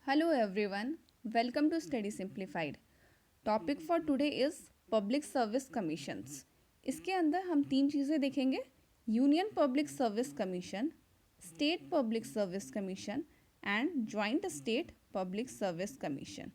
Hello everyone, welcome to Study Simplified. Topic for today is public service commissions. इसके अंदर हम तीन चीज़ें देखेंगे: union public service commission, state public service commission and joint state public service commission.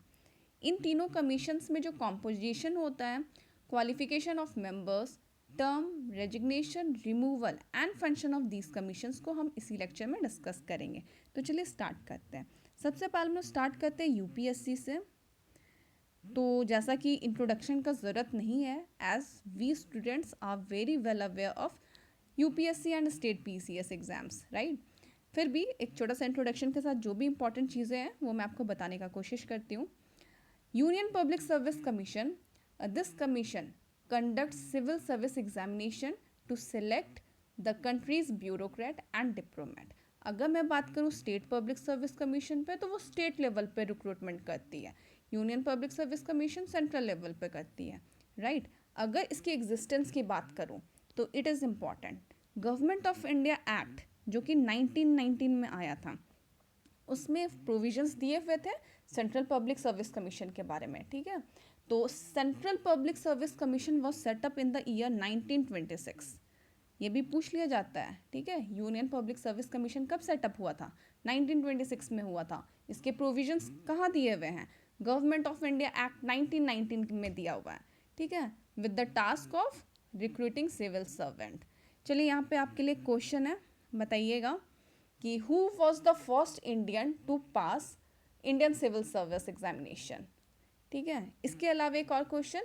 इन तीनों commissions में जो कॉम्पोजिशन होता है, qualification of members, term, resignation, removal and function of these commissions को हम इसी लेक्चर में डिस्कस करेंगे. तो चलिए स्टार्ट करते हैं. सबसे पहले हम लोग स्टार्ट करते हैं यूपीएससी से. तो जैसा कि इंट्रोडक्शन का ज़रूरत नहीं है, as we students are very well aware of UPSC and state PCS exams, right. फिर भी एक छोटा सा इंट्रोडक्शन के साथ जो भी इंपॉर्टेंट चीज़ें हैं वो मैं आपको बताने का कोशिश करती हूँ. Union public service commission, this commission conducts civil service examination to select the country's bureaucrat and diplomat. अगर मैं बात करूँ स्टेट पब्लिक सर्विस कमीशन पे, तो वो स्टेट लेवल पे रिक्रूटमेंट करती है. Union public service commission central level पे करती है, राइट. अगर इसकी एग्जिस्टेंस की बात करूँ तो it is important. Government of India act जो कि 1919 में आया था, उसमें प्रोविजंस दिए हुए थे सेंट्रल पब्लिक सर्विस कमीशन के बारे में, ठीक है. तो central public service commission was setup in the year 1926. ये भी पूछ लिया जाता है, ठीक है. यूनियन पब्लिक सर्विस कमीशन कब सेटअप हुआ था? 1926 में हुआ था. इसके प्रोविजंस कहाँ दिए हुए हैं? गवर्नमेंट ऑफ इंडिया एक्ट 1919 में दिया हुआ है, ठीक है, with the task of recruiting civil servant. चलिए यहाँ पे आपके लिए क्वेश्चन है, बताइएगा कि who was the first Indian to pass Indian civil service examination. ठीक है. इसके अलावा एक और question,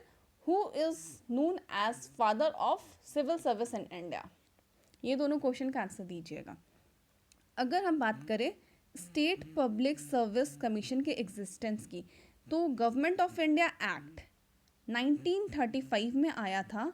who is known as father of civil service in India. ये दोनों क्वेश्चन का आंसर दीजिएगा. अगर हम बात करें स्टेट पब्लिक सर्विस कमीशन के एग्जिस्टेंस की, तो गवर्नमेंट ऑफ इंडिया एक्ट 1935 में आया था.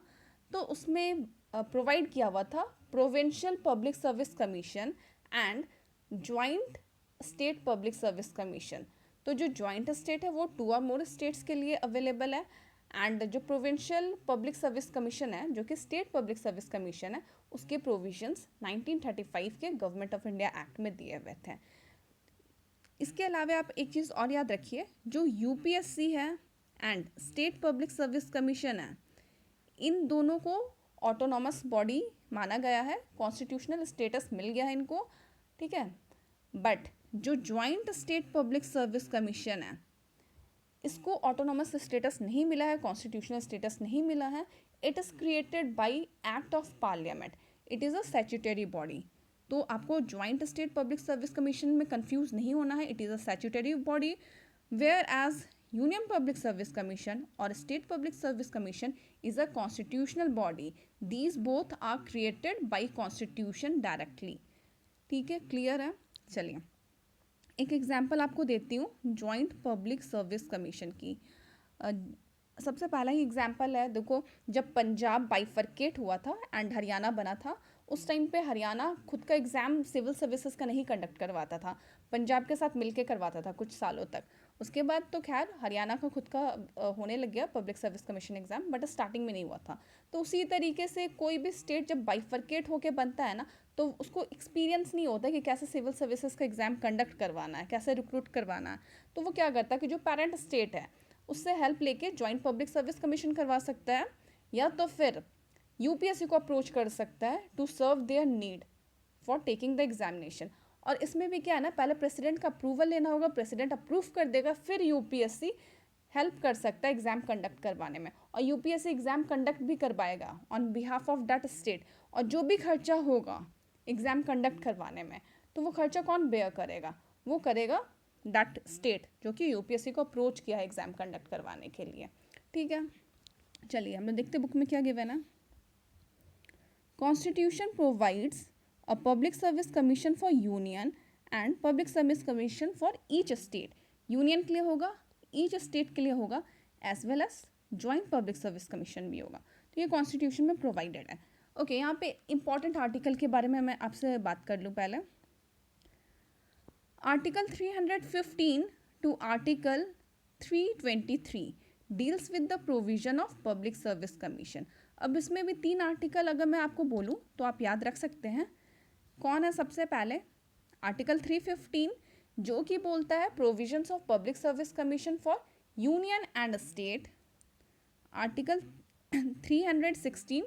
तो उसमें प्रोवाइड किया हुआ था provincial public service commission and joint state public service commission. तो जो ज्वाइंट स्टेट है वो 2 और मोर स्टेट्स के लिए अवेलेबल है, एंड जो प्रोविंशियल पब्लिक सर्विस कमीशन है, जो कि स्टेट पब्लिक सर्विस कमीशन है, उसके प्रोविजंस 1935 के गवर्नमेंट ऑफ इंडिया एक्ट में दिए हुए थे. इसके अलावा आप एक चीज़ और याद रखिए, जो यूपीएससी है and state public service commission है, इन दोनों को ऑटोनॉमस बॉडी माना गया है, कॉन्स्टिट्यूशनल स्टेटस मिल गया है इनको, ठीक है. बट जो joint state public service commission है, इसको ऑटोनॉमस स्टेटस नहीं मिला है, कॉन्स्टिट्यूशनल स्टेटस नहीं मिला है. It is created by act of parliament. It is a statutory body. तो आपको joint state public service commission में कंफ्यूज नहीं होना है. It is a statutory body, whereas union public service commission और state public service commission is a constitutional body. These both are created by constitution directly. ठीक है, clear है. चलिए एक एग्जांपल आपको देती हूँ जॉइंट पब्लिक सर्विस कमीशन की. सबसे पहला ही एग्जांपल है, देखो, जब पंजाब बाइफरकेट हुआ था एंड हरियाणा बना था, उस टाइम पे हरियाणा खुद का एग्ज़ाम सिविल सर्विसेज का नहीं कंडक्ट करवाता था, पंजाब के साथ मिलके करवाता था कुछ सालों तक. उसके बाद तो खैर हरियाणा का खुद का होने लग गया public service commission exam, but starting में नहीं हुआ था. तो उसी तरीके से कोई भी स्टेट जब बाइफरकेट होके बनता है ना, तो उसको एक्सपीरियंस नहीं होता कि कैसे सिविल सर्विसेज का एग्ज़ाम कंडक्ट करवाना है, कैसे रिक्रूट करवाना है. तो वो क्या करता है कि जो पेरेंट स्टेट है उससे हेल्प लेके जॉइंट पब्लिक सर्विस कमीशन करवा सकता है, या तो फिर यूपीएससी को अप्रोच कर सकता है to serve their need for taking the examination. और इसमें भी क्या है ना, पहले प्रेसिडेंट का अप्रूवल लेना होगा, प्रेसिडेंट अप्रूव कर देगा, फिर यूपीएससी हेल्प कर सकता है एग्ज़ाम कंडक्ट करवाने में. और यूपीएससी एग्ज़ाम कंडक्ट भी करवाएगा on behalf of that state. और जो भी खर्चा होगा एग्ज़ाम कंडक्ट करवाने में, तो वो खर्चा कौन बेयर करेगा? वो करेगा दैट स्टेट जो कि यूपीएससी को अप्रोच किया है एग्ज़ाम कंडक्ट करवाने के लिए. ठीक है, चलिए हम लोग देखते बुक में क्या गिवन है. Constitution provides a public service commission for union and public service commission for each state. Union के लिए होगा, ईच स्टेट के लिए होगा, as well as joint public service commission भी होगा. तो ये कॉन्स्टिट्यूशन में प्रोवाइडेड है. ओके, यहाँ पे इंपॉर्टेंट आर्टिकल के बारे में मैं आपसे बात कर लूँ पहले. Article 315 to article 323 deals with the provision of public service commission. अब इसमें भी 3 आर्टिकल अगर मैं आपको बोलूँ तो आप याद रख सकते हैं. कौन है? सबसे पहले आर्टिकल 315 जो कि बोलता है provisions of public service commission for union and state. Article 316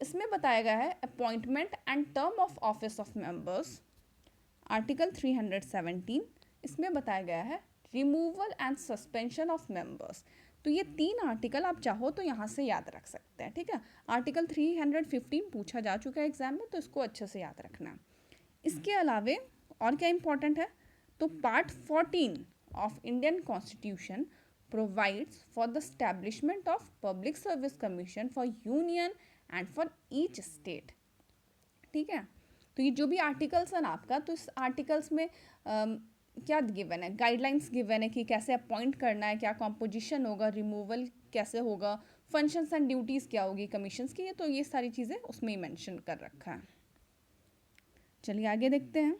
इसमें बताया गया है appointment and term of office of members. Article 317 इसमें बताया गया है removal and suspension of members. तो ये 3 आर्टिकल आप चाहो तो यहाँ से याद रख सकते हैं, ठीक है। आर्टिकल 315 पूछा जा चुका है एग्जाम में, तो इसको अच्छे से याद रखना है। इसके अलावे और क्या इंपॉर्टेंट है, तो part 14 of Indian constitution provides for the establishment of public service commission for union and for each state, ठीक है। तो ये जो भी आर्टिकल्स है ना आपका, तो इस आर्टिकल्स में क्या गिवन है, गाइडलाइंस गिवन है कि कैसे अपॉइंट करना है, क्या कॉम्पोजिशन होगा, रिमूवल कैसे होगा, फंक्शंस एंड ड्यूटीज़ क्या होगी कमीशंस की, तो ये सारी चीज़ें उसमें ही मेंशन कर रखा है। चलिए आगे देखते हैं।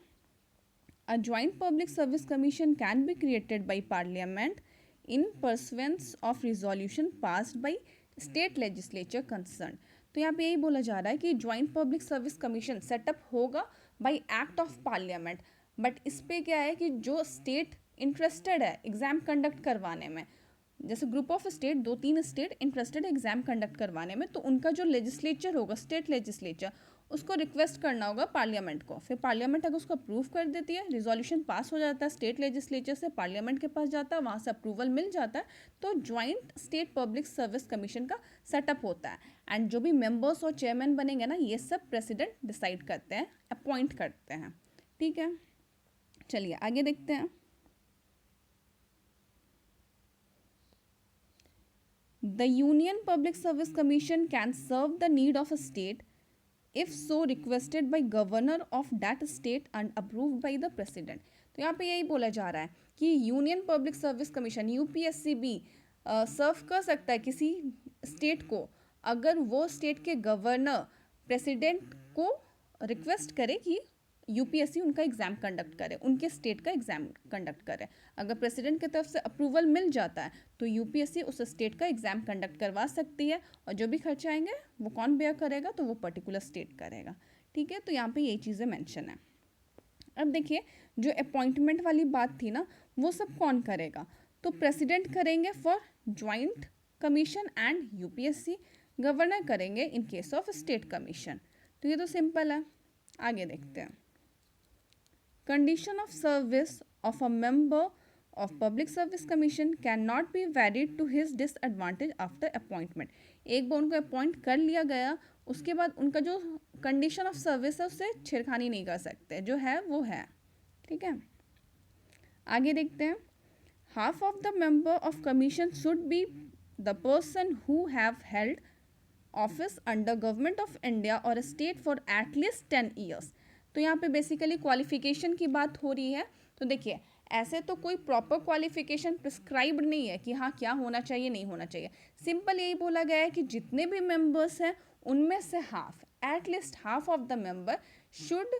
A joint public service commission can be created by parliament in pursuance of resolution passed by state legislature concerned. तो यहाँ पे यही बोला जा रहा है कि joint public service commission set up होगा by act of parliament, but इस पे क्या है कि जो स्टेट इंटरेस्टेड है एग्ज़ाम कंडक्ट करवाने में, जैसे group of state 2-3 state interested है एग्ज़ाम कंडक्ट करवाने में, तो उनका जो लेजिस्लेचर होगा स्टेट लेजिस्लेचर, उसको रिक्वेस्ट करना होगा पार्लियामेंट को। फिर पार्लियामेंट अगर उसको अप्रूव कर देती है, रिजोल्यूशन पास हो जाता है स्टेट लेजिस्लेचर से, पार्लियामेंट के पास जाता है, वहाँ से अप्रूवल मिल जाता है, तो joint state public service commission का सेटअप होता है। एंड जो भी मेंबर्स और चेयरमैन बनेंगे ना, ये सब प्रेसिडेंट डिसाइड करते हैं, अपॉइंट करते हैं, ठीक है। चलिए आगे देखते हैं। The Union Public Service Commission can serve the need of a state if so requested by governor of that state and approved by the president। तो यहाँ पे यही बोला जा रहा है कि union public service commission UPSC भी सर्व कर सकता है किसी स्टेट को, अगर वो स्टेट के गवर्नर प्रेसिडेंट को रिक्वेस्ट करे कि यूपीएससी उनका एग्ज़ाम कंडक्ट करे, उनके स्टेट का एग्ज़ाम कंडक्ट करे। अगर प्रेसिडेंट की तरफ से अप्रूवल मिल जाता है तो यूपीएससी उस स्टेट का एग्ज़ाम कंडक्ट करवा सकती है, और जो भी खर्चे आएंगे वो कौन बेयर करेगा, तो वो पर्टिकुलर स्टेट करेगा, ठीक है। तो यहाँ पे यही चीज़ें मेंशन है। अब देखिए जो अपॉइंटमेंट वाली बात थी ना, वो सब कौन करेगा, तो प्रेसिडेंट करेंगे for joint commission and UPSC, governor करेंगे in case of state commission. तो ये तो सिंपल है। आगे देखते हैं। Condition of service of a member of Public Service Commission cannot be varied to his disadvantage after appointment। एक बार उनको अपॉइंट कर लिया गया, उसके बाद उनका जो कंडीशन ऑफ सर्विस है उससे छेड़खानी नहीं कर सकते, जो है वो है, ठीक है। आगे देखते हैं। Half of the member of commission should be the person who have held office under government of India और स्टेट फॉर एटलीस्ट 10 ईयर्स। तो यहाँ पे बेसिकली क्वालिफिकेशन की बात हो रही है। तो देखिए ऐसे तो कोई प्रॉपर क्वालिफिकेशन प्रिस्क्राइब्ड नहीं है कि हाँ क्या होना चाहिए नहीं होना चाहिए, सिंपल यही बोला गया है कि जितने भी मेंबर्स हैं उनमें से half, at least half of the member should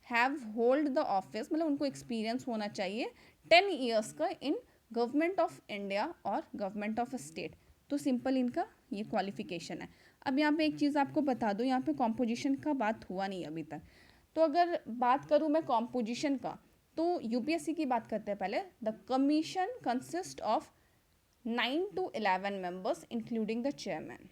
have hold the office, मतलब उनको एक्सपीरियंस होना चाहिए 10 ईयर्स का इन गवर्नमेंट ऑफ इंडिया और गवर्नमेंट ऑफ स्टेट। तो सिंपल इनका ये क्वालिफिकेशन है। अब यहाँ पे एक चीज़ आपको बता दूँ, यहाँ पे कॉम्पोजिशन का बात हुआ नहीं अभी तक। तो अगर बात करूँ मैं कॉम्पोजिशन का, तो यूपीएससी की बात करते हैं पहले। The commission consist of 9 to 11 members including the chairman.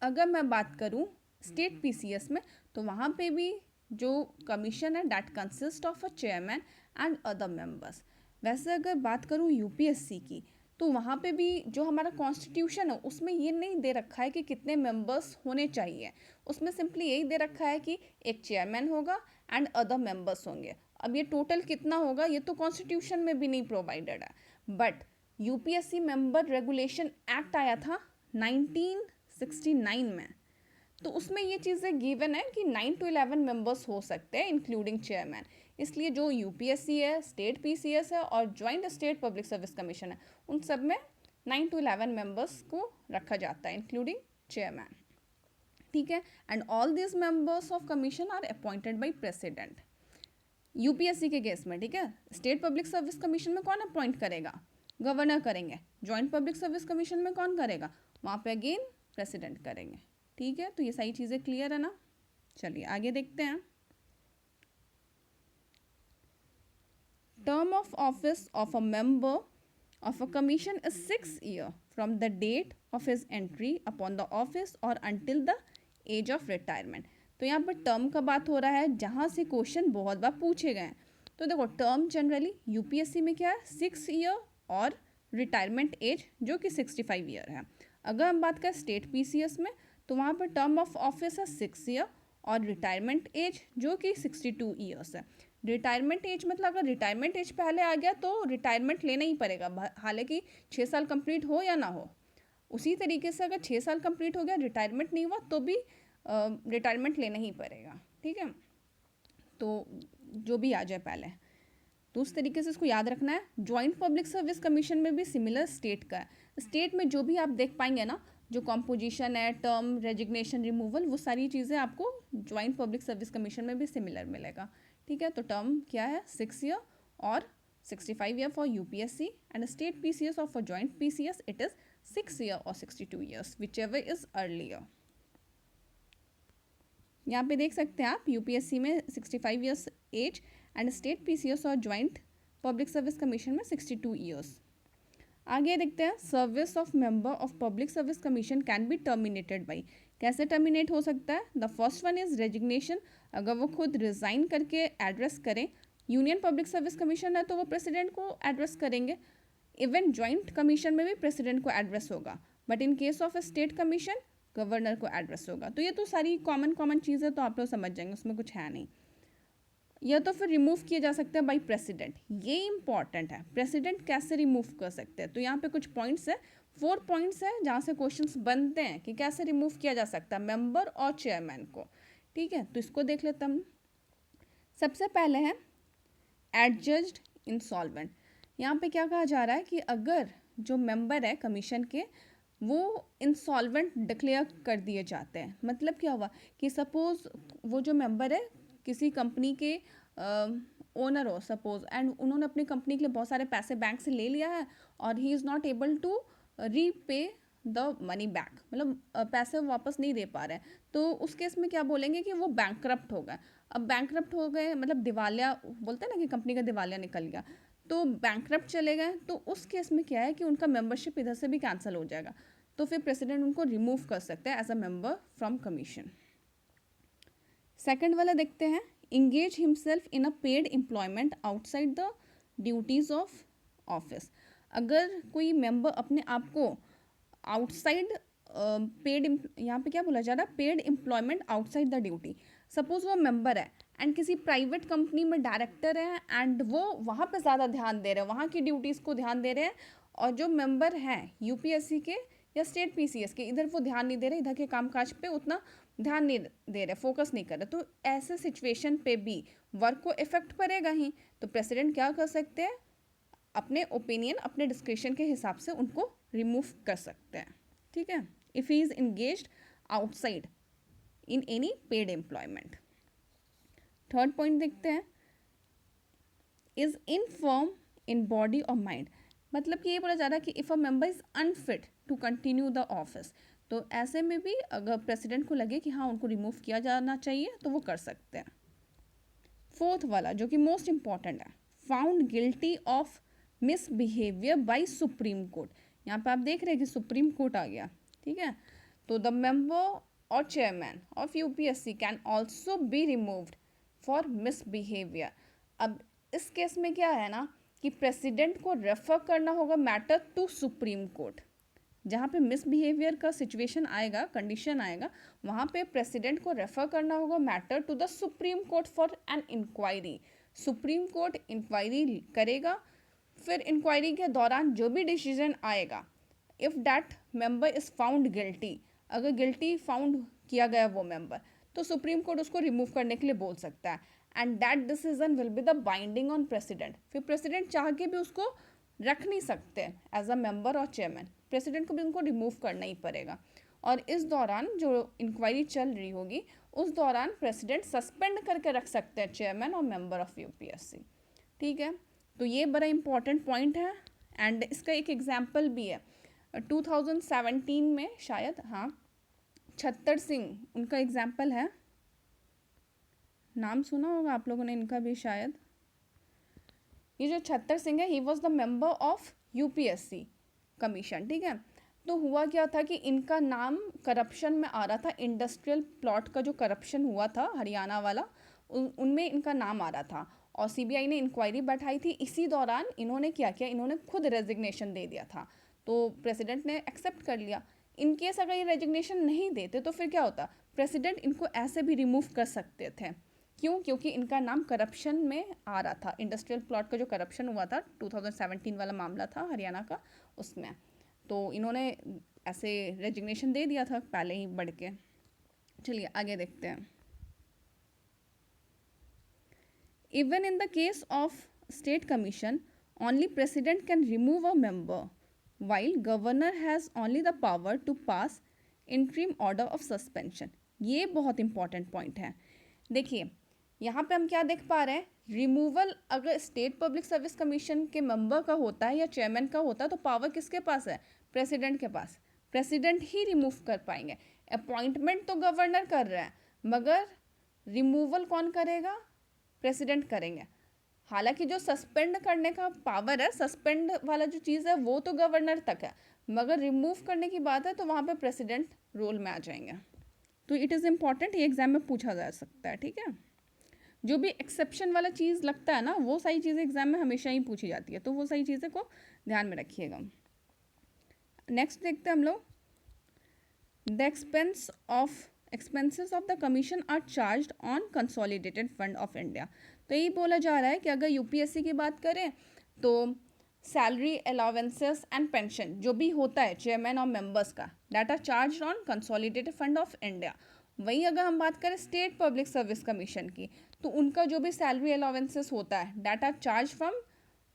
अगर मैं बात करूँ स्टेट पीसीएस में, तो वहाँ पे भी जो कमीशन है that consist of a chairman and other members. वैसे अगर बात करूँ यूपीएससी की, तो वहाँ पे भी जो हमारा कॉन्स्टिट्यूशन है उसमें ये नहीं दे रखा है कि कितने मेंबर्स होने चाहिए, उसमें सिंपली यही दे रखा है कि एक चेयरमैन होगा एंड अदर मेंबर्स होंगे। अब ये टोटल कितना होगा ये तो कॉन्स्टिट्यूशन में भी नहीं प्रोवाइडेड है, but UPSC member regulation act आया था 1969 में, तो उसमें ये चीज़ें गिवन है कि 9 to 11 मेंबर्स हो सकते हैं इंक्लूडिंग चेयरमैन। इसलिए जो यूपीएससी है, स्टेट पीसीएस है और joint state public service commission है, उन सब में 9 to 11 मेंबर्स को रखा जाता है इंक्लूडिंग चेयरमैन, ठीक है। And all this members of commission are appointed by president UPSC के केस में, ठीक है। स्टेट पब्लिक सर्विस कमीशन में कौन अपॉइंट करेगा, गवर्नर करेंगे। ज्वाइंट पब्लिक सर्विस कमीशन में कौन करेगा, वहाँ पे अगेन प्रेसिडेंट करेंगे, ठीक है। तो ये सारी चीज़ें क्लियर है ना। चलिए आगे देखते हैं। Term of office of a member of a commission is 6 years from the date of his entry upon the office or until the age of retirement. तो यहाँ पर टर्म का बात हो रहा है जहाँ से क्वेश्चन बहुत बार पूछे गए हैं. तो देखो टर्म जनरली यूपीएससी में क्या है 6 ईयर और रिटायरमेंट एज जो कि 65 ईयर है. अगर हम बात करें स्टेट पीसीएस में तो वहाँ पर टर्म ऑफ ऑफिस है 6 ईयर और रिटायरमेंट एज जो कि 62 ईयर्स है. रिटायरमेंट एज मतलब अगर रिटायरमेंट एज पहले आ गया तो रिटायरमेंट लेना ही पड़ेगा, हालांकि 6 साल कंप्लीट हो या ना हो. उसी तरीके से अगर 6 साल कंप्लीट हो गया रिटायरमेंट नहीं हुआ तो भी रिटायरमेंट लेना ही पड़ेगा. ठीक है, तो जो भी आ जाए पहले, तो उस तरीके से इसको याद रखना है. जॉइंट पब्लिक सर्विस कमीशन में भी सिमिलर स्टेट का है. स्टेट में जो भी आप देख पाएंगे ना, जो कॉम्पोजिशन है, टर्म, रेजिग्नेशन, रिमूवल, वो सारी चीज़ें आपको जॉइंट पब्लिक सर्विस कमीशन में भी सिमिलर मिलेगा. ठीक है, तो टर्म क्या है 6 ईयर और 65 year for UPSC and state PCS और for joint PCS it is 6 year और 62 years whichever is earlier. यहाँ पे देख सकते हैं आप यूपीएससी में 65 years age and state PCS और जॉइंट पब्लिक सर्विस कमीशन में 62 ईयर्स. आगे देखते हैं service of member of public service commission can be terminated by. कैसे टर्मिनेट हो सकता है? The first one is resignation. अगर वो खुद रिजाइन करके एड्रेस करें, यूनियन पब्लिक सर्विस कमीशन है तो वो प्रेसिडेंट को एड्रेस करेंगे. इवन जॉइंट कमीशन में भी प्रेसिडेंट को एड्रेस होगा, but in case of A state commission governor को एड्रेस होगा. तो ये तो सारी कॉमन चीज़ें तो आप लोग समझ जाएंगे, उसमें कुछ है नहीं. या तो फिर रिमूव किए जा सकते हैं बाई प्रेसिडेंट. ये इंपॉर्टेंट है, प्रेसिडेंट कैसे रिमूव कर सकते हैं. तो यहाँ पे कुछ पॉइंट्स है, 4 पॉइंट्स है जहाँ से क्वेश्चंस बनते हैं कि कैसे रिमूव किया जा सकता है मेंबर और चेयरमैन को. ठीक है, तो इसको देख लेते हम. सबसे पहले है एडजस्ड इंसॉल्वेंट. यहाँ पे क्या कहा जा रहा है कि अगर जो मेंबर है कमीशन के वो इंसॉल्वेंट डिक्लेयर कर दिए जाते हैं. मतलब क्या हुआ कि सपोज वो जो मेंबर है किसी कंपनी के ओनर हो सपोज, एंड उन्होंने अपनी कंपनी के लिए बहुत सारे पैसे बैंक से ले लिया है और he is not able to repay the money back, मतलब पैसे वापस नहीं दे पा रहे हैं. तो उस केस में क्या बोलेंगे कि वो बैंकक्रप्ट हो गए. अब बैंकक्रप्ट हो गए मतलब दिवालिया, बोलते हैं ना कि कंपनी का दिवालिया निकल गया, तो बैंकक्रप्ट चले गए. तो उस केस में क्या है कि उनका मेंबरशिप इधर से भी कैंसिल हो जाएगा. तो फिर प्रेसिडेंट उनको रिमूव कर सकते हैं as a member from commission. Second वाला देखते हैं, engage himself in a paid employment outside the duties of office. अगर कोई मेंबर अपने आप को आउटसाइड पेड, यहाँ पे क्या बोला जा रहा है, paid employment outside the duty. Suppose वो मेंबर है एंड किसी प्राइवेट कंपनी में डायरेक्टर है एंड वो वहाँ पे ज़्यादा ध्यान दे रहे हैं, वहाँ की ड्यूटीज़ को ध्यान दे रहे हैं, और जो मेंबर हैं यूपीएससी के या स्टेट पीसीएस के इधर वो ध्यान नहीं दे रहे, इधर के कामकाज पे उतना ध्यान नहीं दे रहे, फोकस नहीं कर रहे. तो ऐसे सिचुएशन पे भी वर्क को इफेक्ट पड़ेगा ही. तो प्रेसिडेंट क्या कर सकते हैं, अपने ओपिनियन, अपने डिस्क्रिप्शन के हिसाब से उनको रिमूव कर सकते हैं. ठीक है, if he is engaged outside in any paid employment. Third point देखते हैं, इज इनफॉर्म इन बॉडी और माइंड. मतलब कि ये बोला जा रहा है कि if a member is unfit to continue the office, तो ऐसे में भी अगर प्रेसिडेंट को लगे कि हाँ उनको रिमूव किया जाना चाहिए तो वो कर सकते हैं. फोर्थ वाला जो कि मोस्ट इम्पॉर्टेंट है, found guilty of misbehaviour by supreme court. यहाँ पे आप देख रहे हैं कि सुप्रीम कोर्ट आ गया. ठीक है, तो द मेंबर और chairman of UPSC can also be removed for misbehaviour. अब इस केस में क्या है ना कि प्रेसिडेंट को रेफर करना होगा मैटर टू सुप्रीम कोर्ट. जहाँ पे मिसबिहेवियर का सिचुएशन आएगा, कंडीशन आएगा, वहाँ पे प्रेसिडेंट को रेफर करना होगा matter to the supreme court for an inquiry. Supreme court inquiry करेगा. फिर इंक्वायरी के दौरान जो भी डिसीजन आएगा, if that member is found guilty, अगर गिल्टी फाउंड किया गया वो मेंबर, तो सुप्रीम कोर्ट उसको रिमूव करने के लिए बोल सकता है. And that decision will be the binding on president. फिर प्रेसिडेंट चाह के भी उसको रख नहीं सकते एज अ मेंबर और चेयरमैन, प्रेसिडेंट को भी उनको रिमूव करना ही पड़ेगा. और इस दौरान जो इंक्वायरी चल रही होगी उस दौरान प्रेसिडेंट सस्पेंड करके रख सकते हैं चेयरमैन और मेंबर ऑफ यूपीएससी. ठीक है, तो ये बड़ा इंपॉर्टेंट पॉइंट है. एंड इसका एक एग्जाम्पल भी है 2017 में शायद, हाँ, छत्तर सिंह उनका एग्जाम्पल है. नाम सुना होगा आप लोगों ने इनका भी शायद. ये जो छत्तर सिंह है he was the member of UPSC commission, ठीक है। तो हुआ क्या था कि इनका नाम करप्शन में आ रहा था, इंडस्ट्रियल प्लॉट का जो करप्शन हुआ था हरियाणा वाला, उनमें इनका नाम आ रहा था और सीबीआई ने इंक्वायरी बैठाई थी। इसी दौरान इन्होंने क्या किया, इन्होंने खुद रेजिग्नेशन दे दिया था, तो प्रेसिडेंट ने एक्सेप्ट कर लिया। इन केस अगर ये रेजिग्नेशन नहीं देते तो फिर क्या होता, प्रेसिडेंट इनको ऐसे भी रिमूव कर सकते थे। क्यों? क्योंकि इनका नाम करप्शन में आ रहा था, इंडस्ट्रियल प्लॉट का जो करप्शन हुआ था 2017 वाला मामला था हरियाणा का, उसमें तो इन्होंने ऐसे रेजिग्नेशन दे दिया था पहले ही बढ़ के। चलिए आगे देखते हैं। Even in the case of state commission only president can remove a member while governor has only the power to pass interim order of suspension। ये बहुत इंपॉर्टेंट पॉइंट है। देखिए यहाँ पे हम क्या देख पा रहे हैं, रिमूवल अगर स्टेट पब्लिक सर्विस कमीशन के मेंबर का होता है या चेयरमैन का होता है तो पावर किसके पास है, प्रेसिडेंट के पास। प्रेसिडेंट ही रिमूव कर पाएंगे। अपॉइंटमेंट तो गवर्नर कर रहा है मगर रिमूवल कौन करेगा, प्रेसिडेंट करेंगे। हालांकि जो सस्पेंड करने का पावर है, सस्पेंड वाला जो चीज़ है वो तो गवर्नर तक है, मगर रिमूव करने की बात है तो वहाँ पे प्रेसिडेंट रोल में आ जाएंगे। तो इट इज़ इम्पॉर्टेंट, ये एग्जाम में पूछा जा सकता है, ठीक है। जो भी एक्सेप्शन वाला चीज़ लगता है ना वो सारी चीज़ें एग्जाम में हमेशा ही पूछी जाती है, तो वो सारी चीज़ें को ध्यान में रखिएगा। नेक्स्ट देखते हैं हम लोग, the expenses of the commission are charged on consolidated fund of India. तो यही बोला जा रहा है कि अगर यूपीएससी की बात करें तो सैलरी अलाउंसेस एंड पेंशन जो भी होता है चेयरमैन और मेंबर्स का, that are charge on consolidated fund of India. वहीं अगर हम बात करें स्टेट पब्लिक सर्विस कमीशन की तो उनका जो भी सैलरी अलाउंसेस होता है दैट आर चार्ज फ्रॉम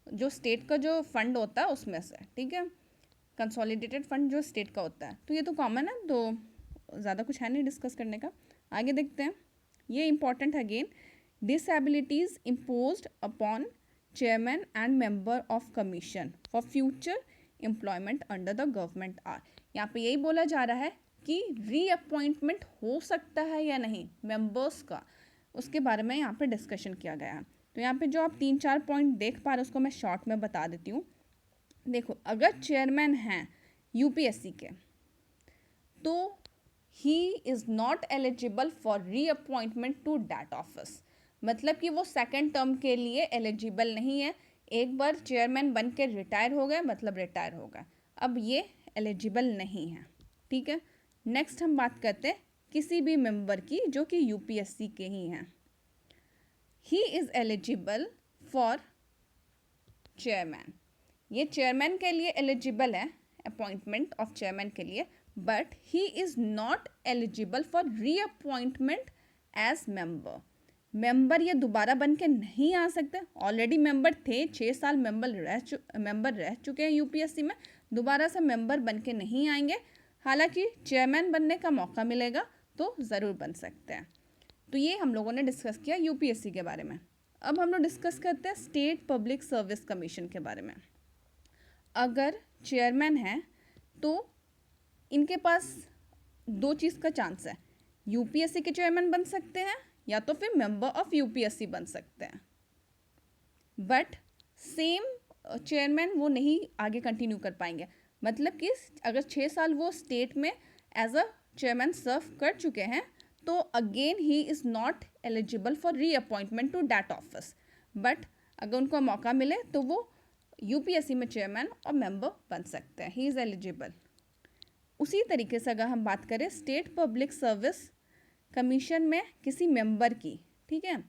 जो स्टेट का जो फंड होता है उसमें से, ठीक है। कंसोलिडेटेड फंड जो स्टेट का होता है, तो ये तो कॉमन है, तो ज़्यादा कुछ है नहीं डिस्कस करने का। आगे देखते हैं, ये इंपॉर्टेंट है again, disabilities imposed upon chairman and member of commission for future employment under the government are। यहाँ पे यही बोला जा रहा है कि रीअपॉइंटमेंट हो सकता है या नहीं मेंबर्स का, उसके बारे में यहाँ पे डिस्कशन किया गया है। तो यहाँ पे जो आप 3-4 पॉइंट देख पा रहे हो उसको मैं शॉर्ट में बता देती हूँ। देखो, अगर चेयरमैन हैं यूपीएससी के तो he is not eligible for reappointment to that office, मतलब कि वो सेकंड टर्म के लिए एलिजिबल नहीं है। एक बार चेयरमैन बन के रिटायर हो गए मतलब रिटायर हो गए, अब ये एलिजिबल नहीं है, ठीक है। नेक्स्ट हम बात करते हैं किसी भी मेंबर की जो कि यूपीएससी के ही हैं। He is eligible for chairman, ये चेयरमैन के लिए एलिजिबल है अपॉइंटमेंट ऑफ चेयरमैन के लिए, but he is not eligible for reappointment as member. Member ये दोबारा बन के नहीं आ सकते, ऑलरेडी मेंबर थे, 6 साल मेंबर रह चुके हैं यूपीएससी में, दोबारा से मेंबर बन के नहीं आएंगे। हालांकि चेयरमैन बनने का मौका मिलेगा तो ज़रूर बन सकते हैं। तो ये हम लोगों ने डिस्कस किया यूपीएससी के बारे में। अब हम लोग डिस्कस करते हैं स्टेट पब्लिक सर्विस कमीशन के बारे में। अगर चेयरमैन है तो इनके पास 2 चीज़ का चांस है, यूपीएससी के चेयरमैन बन सकते हैं या तो फिर मेंबर ऑफ यूपीएससी बन सकते हैं, बट सेम चेयरमैन वो नहीं आगे कंटिन्यू कर पाएंगे। मतलब कि अगर 6 साल वो स्टेट में एज अ चेयरमैन सर्व कर चुके हैं तो again he is not eligible for reappointment to that office, but अगर उनको मौका मिले तो वो यूपीएससी में चेयरमैन और मेंबर बन सकते हैं, ही इज़ एलिजिबल। उसी तरीके से अगर हम बात करें स्टेट पब्लिक सर्विस कमीशन में किसी मेंबर की, ठीक है,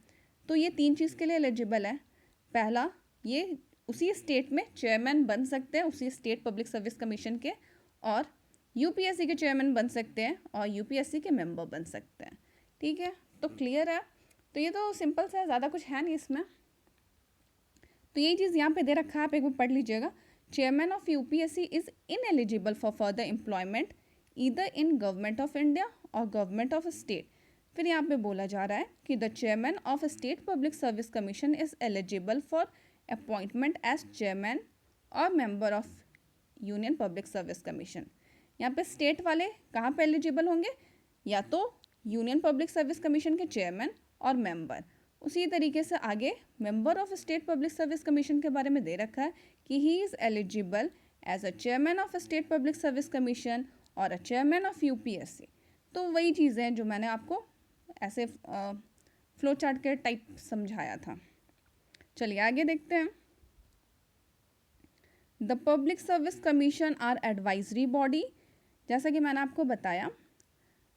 तो ये 3 चीज़ के लिए एलिजिबल है। पहला, ये उसी स्टेट में चेयरमैन बन सकते हैं उसी स्टेट पब्लिक सर्विस कमीशन के, और यूपीएससी के चेयरमैन बन सकते हैं और यूपीएससी के मेंबर बन सकते हैं, ठीक है। तो क्लियर है, तो ये तो सिंपल सा है, ज़्यादा कुछ है नहीं इसमें। तो यही चीज़ यहाँ पे दे रखा है, आप एक बार पढ़ लीजिएगा। Chairman of UPSC is ineligible for further employment either in government of India और गवर्नमेंट ऑफ स्टेट। फिर यहाँ पे बोला जा रहा है कि the chairman of state public service commission is eligible for appointment as chairman और member of union public service commission. यहाँ पे स्टेट वाले कहाँ पे एलिजिबल होंगे, या तो यूनियन पब्लिक सर्विस कमीशन के चेयरमैन और मेंबर, उसी तरीके से आगे member of state public service commission के बारे में दे रखा है कि he is eligible as a chairman of state public service commission और अ चेयरमैन ऑफ यूपीएससी। तो वही चीज़ें हैं जो मैंने आपको ऐसे फ्लो चार्ट के टाइप समझाया था। चलिए आगे देखते हैं। The public service commission are advisory body. जैसा कि मैंने आपको बताया,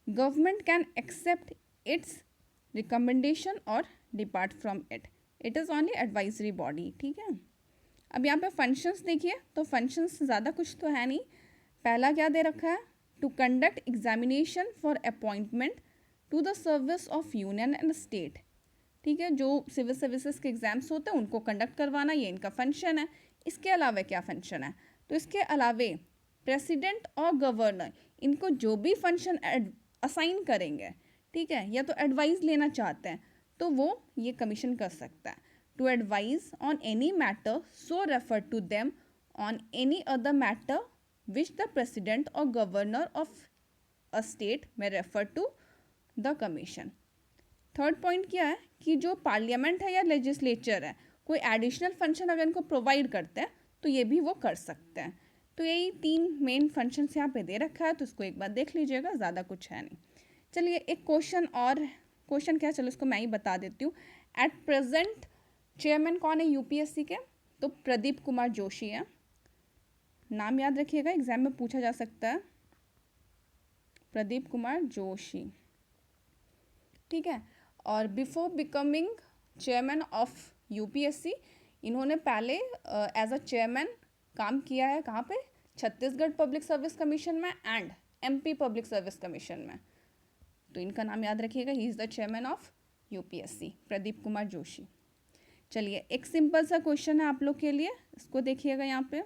government can accept its recommendation और depart from it. It is only advisory body, ठीक है। अब यहाँ पे फंक्शंस देखिए, तो फंक्शंस ज़्यादा कुछ तो है नहीं। पहला क्या दे रखा है, to conduct examination for appointment to the service of union and state, ठीक है। जो सिविल सर्विसेज के एग्जाम्स होते हैं उनको कंडक्ट करवाना, ये इनका फंक्शन है। इसके अलावा क्या फंक्शन है, तो इसके अलावे प्रेसिडेंट और गवर्नर इनको जो भी फंक्शन असाइन करेंगे, ठीक है, या तो एडवाइस लेना चाहते हैं तो वो ये कमीशन कर सकता है। To advise on any matter so refer to them on any other matter which the president और गवर्नर ऑफ अ स्टेट में refer to the commission. Third point क्या है कि जो पार्लियामेंट है या लेजिस्लेचर है, कोई एडिशनल फंक्शन अगर इनको प्रोवाइड करते हैं तो ये भी वो कर सकते हैं। तो यही 3 मेन फंक्शंस यहाँ पे दे रखा है, तो इसको एक बार देख लीजिएगा, ज़्यादा कुछ है नहीं। चलिए एक क्वेश्चन क्या, चलो इसको मैं ही बता देती हूँ। एट प्रेजेंट चेयरमैन कौन है यूपीएससी के, तो प्रदीप कुमार जोशी है। नाम याद रखिएगा, एग्जाम में पूछा जा सकता है, प्रदीप कुमार जोशी, ठीक है। और before becoming chairman of UPSC इन्होंने पहले एज अ चेयरमैन काम किया है, कहाँ पे, छत्तीसगढ़ पब्लिक सर्विस कमीशन में and MP public service commission में। तो इनका नाम याद रखिएगा, he is the chairman of UPSC, Pradeep Kumar Joshi. चलिए एक सिंपल सा क्वेश्चन है आप लोग के लिए, इसको देखिएगा यहाँ पे।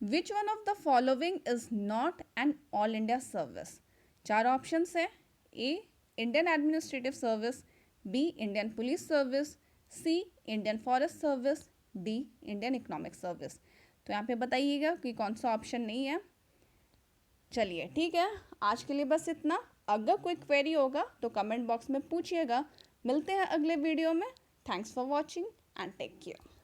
Which one of the following is not an all India service. 4 option है। A Indian administrative service, B Indian police service, C Indian forest service, D Indian economic service. तो यहाँ पे बताइएगा कि कौन सा ऑप्शन नहीं है। चलिए ठीक है, आज के लिए बस इतना। अगर कोई क्वेरी होगा तो कमेंट बॉक्स में पूछिएगा। मिलते हैं अगले वीडियो में। Thanks for watching and take care.